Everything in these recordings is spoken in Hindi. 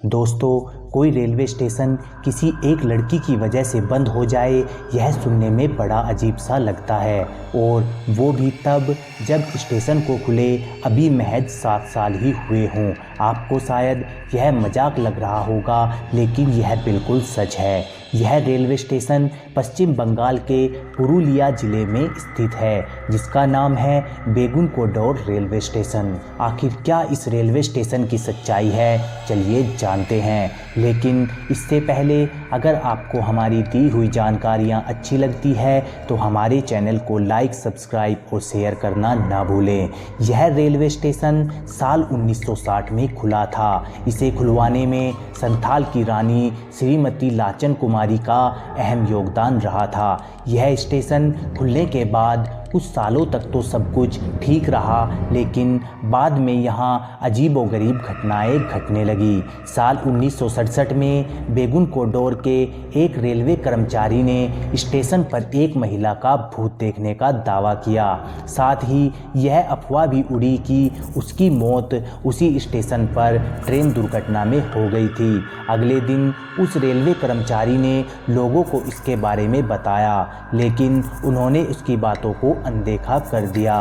दोस्तों, कोई रेलवे स्टेशन किसी एक लड़की की वजह से बंद हो जाए, यह सुनने में बड़ा अजीब सा लगता है। और वो भी तब जब स्टेशन को खुले अभी महज 7 साल ही हुए हों। आपको शायद यह मजाक लग रहा होगा, लेकिन यह बिल्कुल सच है। यह रेलवे स्टेशन पश्चिम बंगाल के पुरुलिया ज़िले में स्थित है, जिसका नाम है बेगुनकोडोर रेलवे स्टेशन। आखिर क्या इस रेलवे स्टेशन की सच्चाई है, चलिए जानते हैं। लेकिन इससे पहले अगर आपको हमारी दी हुई जानकारियाँ अच्छी लगती है तो हमारे चैनल को लाइक, सब्सक्राइब और शेयर करना ना भूलें। यह रेलवे स्टेशन साल 1960 में खुला था। इसे खुलवाने में संथाल की रानी श्रीमती लाचन कुमारी का अहम योगदान रहा था। यह स्टेशन खुलने के बाद कुछ सालों तक तो सब कुछ ठीक रहा, लेकिन बाद में यहाँ अजीबोगरीब घटनाएं घटने लगी। साल 1967 में बेगुनकोडोर के एक रेलवे कर्मचारी ने स्टेशन पर एक महिला का भूत देखने का दावा किया। साथ ही यह अफवाह भी उड़ी कि उसकी मौत उसी स्टेशन पर ट्रेन दुर्घटना में हो गई थी। अगले दिन उस रेलवे कर्मचारी ने लोगों को इसके बारे में बताया, लेकिन उन्होंने उसकी बातों को अनदेखा कर दिया।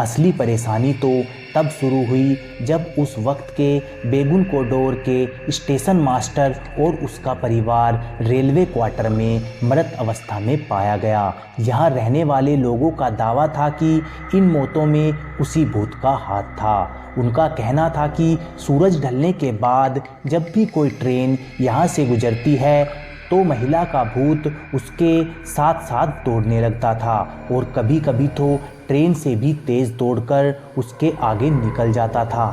असली परेशानी तो तब शुरू हुई जब उस वक्त के बेगुनकोडोर के स्टेशन मास्टर और उसका परिवार रेलवे क्वार्टर में मृत अवस्था में पाया गया। यहाँ रहने वाले लोगों का दावा था कि इन मौतों में उसी भूत का हाथ था। उनका कहना था कि सूरज ढलने के बाद जब भी कोई ट्रेन यहाँ से गुजरती है तो महिला का भूत उसके साथ साथ दौड़ने लगता था, और कभी कभी तो ट्रेन से भी तेज़ दौड़कर उसके आगे निकल जाता था।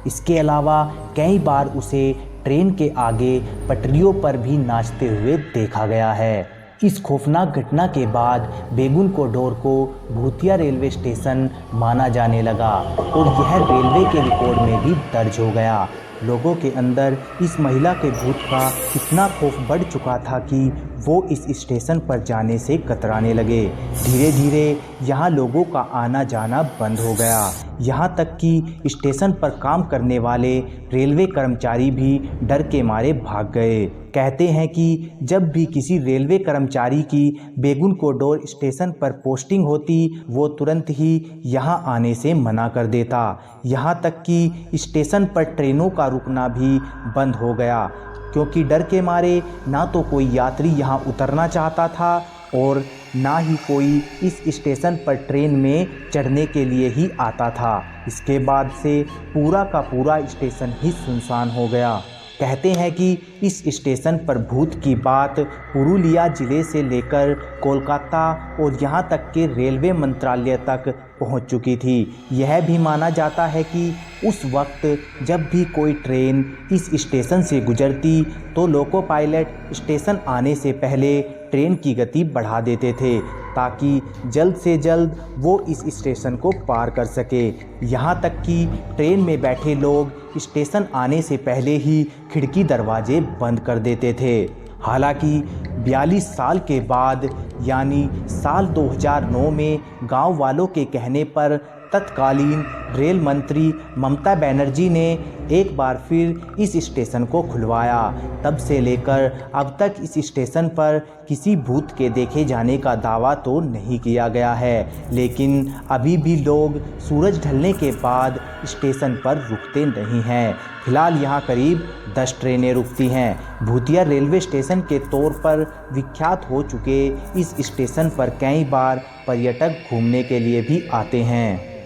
इसके अलावा कई बार उसे ट्रेन के आगे पटरियों पर भी नाचते हुए देखा गया है। इस खौफनाक घटना के बाद बेगुनकोडोर को भूतिया रेलवे स्टेशन माना जाने लगा, और यह रेलवे के रिकॉर्ड में भी दर्ज हो गया। लोगों के अंदर इस महिला के भूत का इतना खौफ बढ़ चुका था कि वो इस स्टेशन पर जाने से कतराने लगे। धीरे धीरे यहाँ लोगों का आना जाना बंद हो गया। यहाँ तक कि स्टेशन पर काम करने वाले रेलवे कर्मचारी भी डर के मारे भाग गए। कहते हैं कि जब भी किसी रेलवे कर्मचारी की बेगुनकोडोर स्टेशन पर पोस्टिंग होती, वो तुरंत ही यहाँ आने से मना कर देता। यहाँ तक कि स्टेशन पर ट्रेनों का रुकना भी बंद हो गया, क्योंकि डर के मारे ना तो कोई यात्री यहाँ उतरना चाहता था और ना ही कोई इस स्टेशन पर ट्रेन में चढ़ने के लिए ही आता था। इसके बाद से पूरा का पूरा स्टेशन ही सुनसान हो गया। कहते हैं कि इस स्टेशन पर भूत की बात पुरुलिया ज़िले से लेकर कोलकाता और यहाँ तक के रेलवे मंत्रालय तक पहुँच चुकी थी। यह भी माना जाता है कि उस वक्त जब भी कोई ट्रेन इस स्टेशन से गुजरती तो लोको पायलट स्टेशन आने से पहले ट्रेन की गति बढ़ा देते थे, ताकि जल्द से जल्द वो इस स्टेशन को पार कर सके। यहाँ तक कि ट्रेन में बैठे लोग स्टेशन आने से पहले ही खिड़की दरवाजे बंद कर देते थे। हालांकि 42 साल के बाद यानी साल 2009 में गांव वालों के कहने पर तत्कालीन रेल मंत्री ममता बनर्जी ने एक बार फिर इस स्टेशन को खुलवाया। तब से लेकर अब तक इस स्टेशन पर किसी भूत के देखे जाने का दावा तो नहीं किया गया है, लेकिन अभी भी लोग सूरज ढलने के बाद स्टेशन पर रुकते नहीं हैं। फिलहाल यहाँ करीब 10 ट्रेनें रुकती हैं। भूतिया रेलवे स्टेशन के तौर पर विख्यात हो चुके इस स्टेशन पर कई बार पर्यटक घूमने के लिए भी आते हैं।